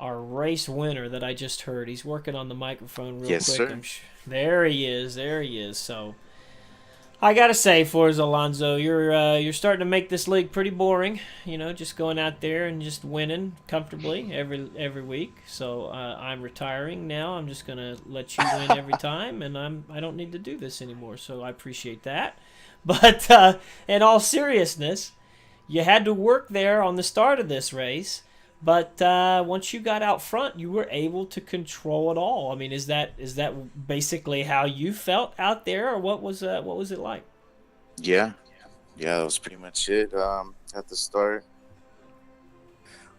our race winner that I just heard. He's working on the microphone real Yes, quick. sir. There he is. There he is. So I gotta say, ForzaAlonso, you're starting to make this league pretty boring. You know, just going out there and just winning comfortably every week. So I'm retiring now. I'm just gonna let you win every time, and I don't need to do this anymore. So I appreciate that. But in all seriousness, you had to work there on the start of this race, but once you got out front, you were able to control it all. I mean, is that basically how you felt out there, or what was it like? Yeah, yeah, that was pretty much it. At the start,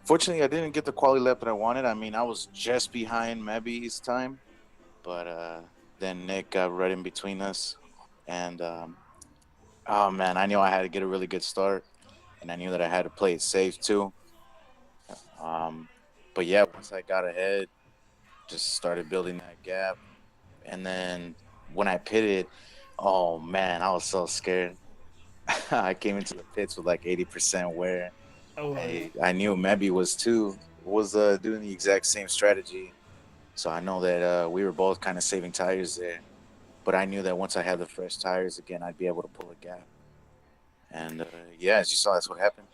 fortunately, I didn't get the quality lap that I wanted. I mean, I was just behind Mebby's time, but then Nick got right in between us, and oh man, I knew I had to get a really good start, and I knew that I had to play it safe too. Um, but yeah, once I got ahead, just started building that gap, and then when I pitted, oh man, I was so scared. I came into the pits with like 80% wear. Oh, I knew Mebby was doing the exact same strategy, so I know that we were both kind of saving tires there. But I knew that once I had the fresh tires again, I'd be able to pull a gap. And yeah, as you saw, that's what happened.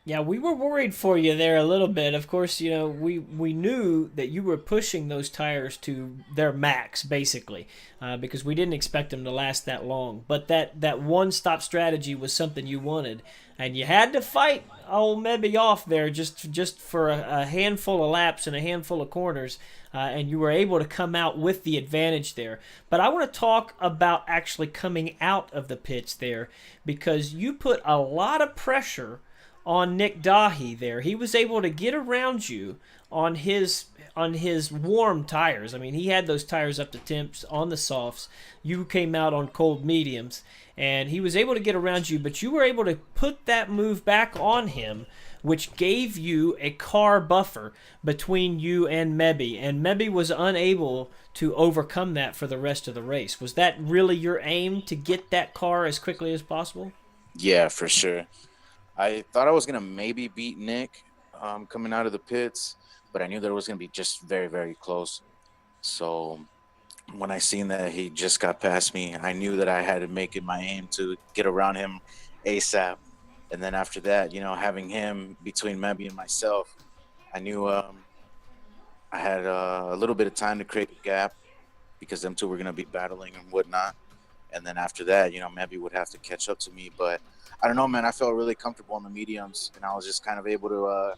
yeah, we were worried for you there a little bit. Of course, you know, we knew that you were pushing those tires to their max, basically, because we didn't expect them to last that long. But that one stop strategy was something you wanted, and you had to fight old Mebby off there just for a handful of laps and a handful of corners, and you were able to come out with the advantage there. But I want to talk about actually coming out of the pits there because you put a lot of pressure on Nick Dahi there. He was able to get around you on his warm tires. I mean, he had those tires up to temps on the softs. You came out on cold mediums, and he was able to get around you, but you were able to put that move back on him, which gave you a car buffer between you and Mebby, and Mebby was unable to overcome that for the rest of the race. Was that really your aim, to get that car as quickly as possible? Yeah, for sure. I thought I was gonna maybe beat Nick coming out of the pits, but I knew that it was gonna be just very, very close. So when I seen that he just got past me, I knew that I had to make it my aim to get around him ASAP. And then after that, having him between Mebby and myself, I knew I had a little bit of time to create a gap because them two were going to be battling and whatnot. And then after that, Mebby would have to catch up to me. But I don't know, man. I felt really comfortable in the mediums, and I was just kind of able to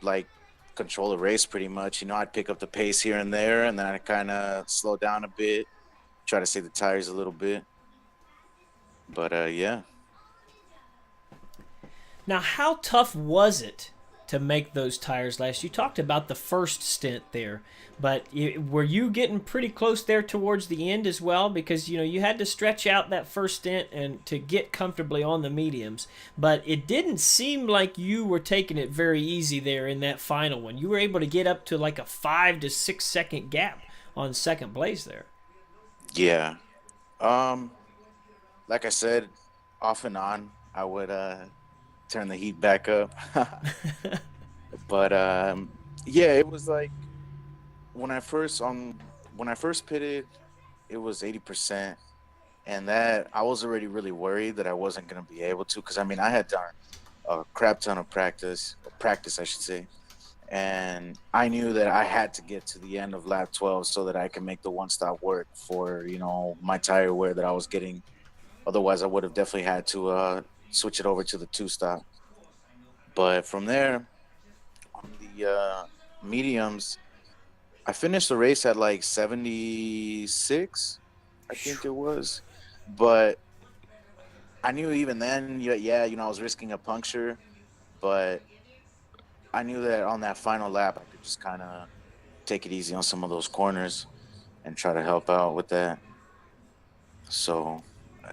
like control the race pretty much. I'd pick up the pace here and there, and then I kind of slow down a bit, try to save the tires a little bit. But yeah, Now, how tough was it to make those tires last? You talked about the first stint there, but were you getting pretty close there towards the end as well? Because you had to stretch out that first stint and to get comfortably on the mediums, but it didn't seem like you were taking it very easy there in that final one. You were able to get up to like a 5 to 6 second gap on second place there. yeah. Um, like I said, off and on, I would turn the heat back up. But yeah, it was like when I first when I first pitted, it was 80%, and that I was already really worried that I wasn't gonna be able to, because I mean I had done a crap ton of practice I should say, and I knew that I had to get to the end of lap 12 so that I can make the one stop work for my tire wear that I was getting. Otherwise, I would have definitely had to switch it over to the two stop. But from there, on the mediums, I finished the race at like 76, I think it was. But I knew even then, yeah, I was risking a puncture, but I knew that on that final lap, I could just kind of take it easy on some of those corners and try to help out with that. So,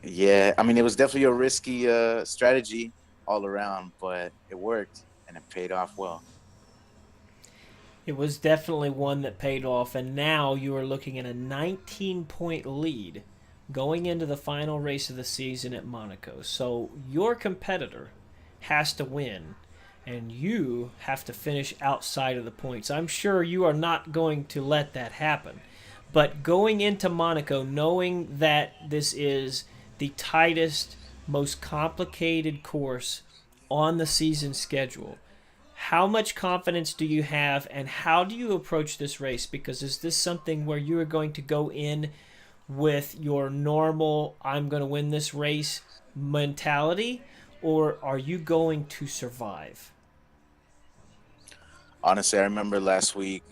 yeah, I mean, it was definitely a risky strategy all around, but it worked and it paid off well. It was definitely one that paid off, and now you are looking at a 19-point lead going into the final race of the season at Monaco. So your competitor has to win and you have to finish outside of the points. I'm sure you are not going to let that happen. But going into Monaco, knowing that this is the tightest, most complicated course on the season schedule, how much confidence do you have, and how do you approach this race? Because is this something where you are going to go in with your normal I'm going to win this race mentality, or are you going to survive? Honestly, I remember last week,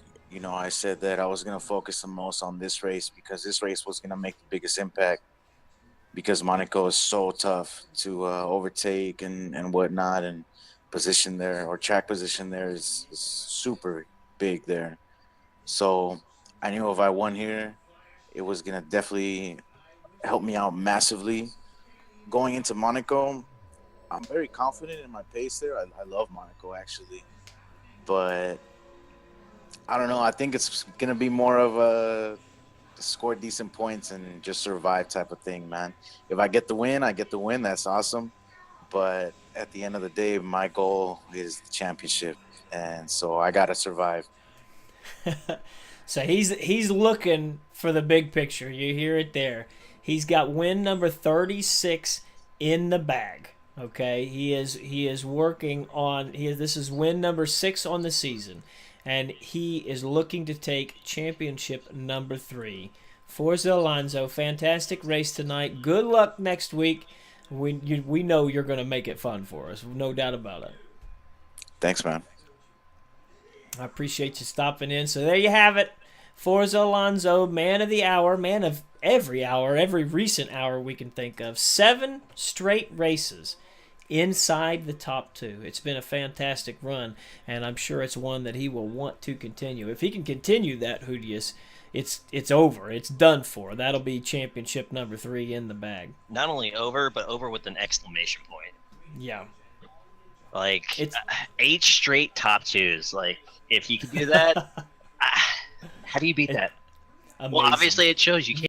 I said that I was going to focus the most on this race because this race was going to make the biggest impact because Monaco is so tough to overtake and whatnot, and position there or track position there is super big there. So I knew if I won here, it was going to definitely help me out massively. Going into Monaco, I'm very confident in my pace there. I love Monaco actually, but I don't know. I think it's gonna be more of a score decent points and just survive type of thing, man. If I get the win, I get the win. That's awesome. But at the end of the day, my goal is the championship, and so I gotta survive. So he's looking for the big picture. You hear it there. He's got win number 36 in the bag. Okay, he is working on this is win number 6 on the season, and he is looking to take championship number 3. Forza Alonso, fantastic race tonight. Good luck next week. We know you're going to make it fun for us, no doubt about it. Thanks, man. I appreciate you stopping in. So there you have it. Forza Alonso, man of the hour, man of every hour, every recent hour we can think of. 7 straight races inside the top 2. It's been a fantastic run, and I'm sure it's one that he will want to continue. If he can continue that, Judius, it's over. It's done for. That'll be championship number 3 in the bag. Not only over, but over with an exclamation point. Yeah. Like, It's 8 straight top 2s. Like, if you can do that, how do you beat that? amazing. Well, obviously it shows you can't.